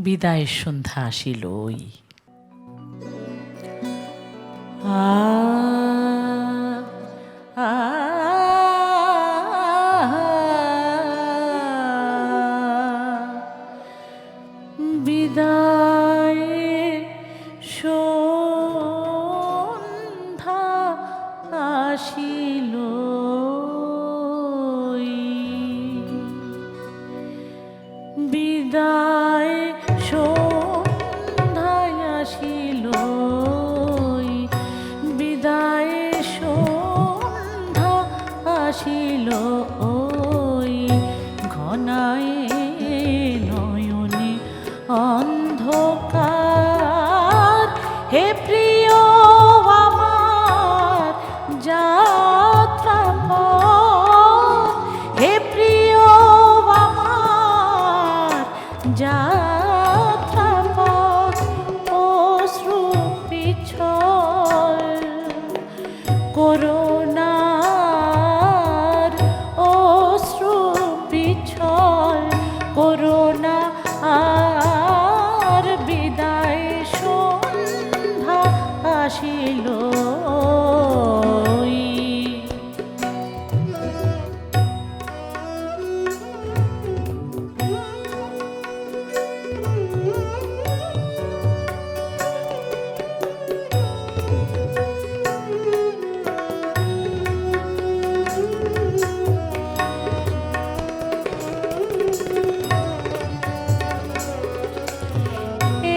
বিদায়ের সন্ধ্যা আসিলই। বিদায়ের সন্ধ্যা আসিলই। বিদায় সন্ধ্যায় আসিলই। বিদায় সন্ধ্যা আসিলই। ঘনায় নয়নে অন্ধকার, হে প্রিয় আমার যাত্রাপথ, হে প্রিয় আমার যাত্রাপথ, অশ্রু পিছল করুণার, অশ্রু পিছল করুণা আর বিদায় সন্ধ্যা আসিলই।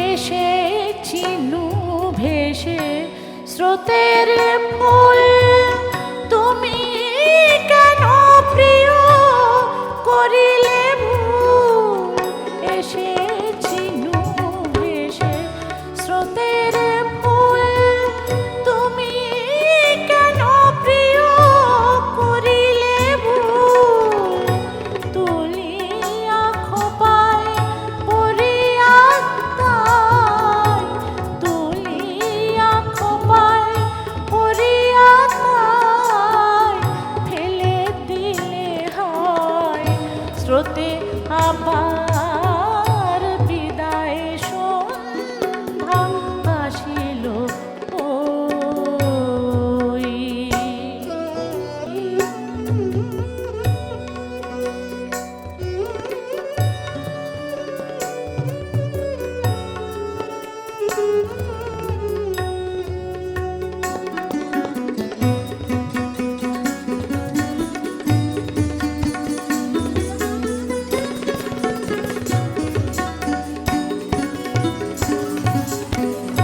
এসেছিনু ভেসে স্রোতের ফুল, তুমি কেন প্রিয় করিলে ভুল। এসেছিনু ভেসে স্রোতের ফুল, তুমি কেন প্রিয় করিলে ভুল। তুলিয়া খোপায় পরিয়া তাই, তুলিয়া খোপায় পরিয়া তাই, ফেলে দিলে হয় স্রোতে আবার বিদায় সন্ধ্যা আসিল ওই।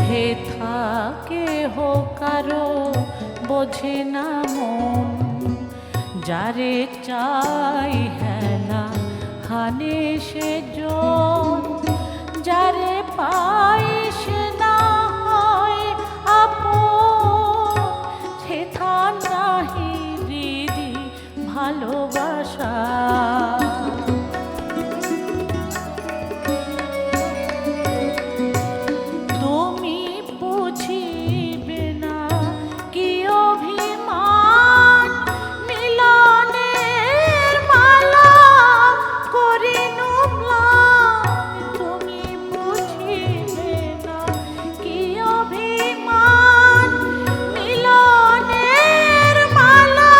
হে থাকে হো কারো বোঝে না মন, যারে চাই হেলা হানে সে জন, যারে পাই সে না হয় আপন। সেথা নাহি হৃদি ভালোবাসা, তুমি বুঝিবে না কি অভিমান। মিলনের মালা করিনু ম্লান, তুমি বুঝিবে না কি অভিমান। মিলনের মালা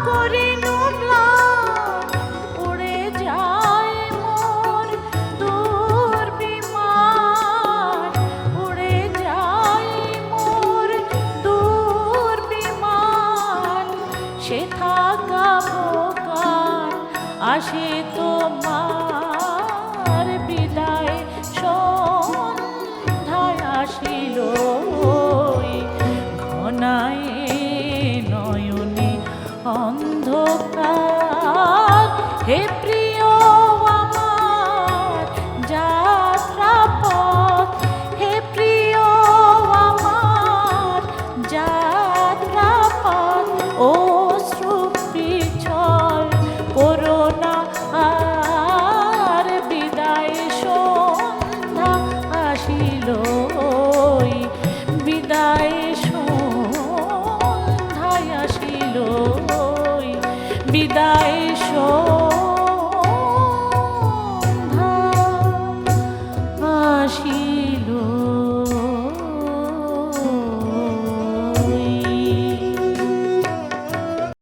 করিনু ম্লান, উড়ে যায় মোর দূর বিমান, উড়ে যায় মোর দূর বিমান। সেথা গাবো গান আসে তোমার বিদায় সন্ধ্যায় আসিলই। ঘনায় নয়নে অন্ধকার, হে প্রিয় আমার যাত্রাপথ, হে প্রিয় আমার যাত্রাপথ, অশ্রু পিছল করুণা আর বিদায় সন্ধ্যা আসিল।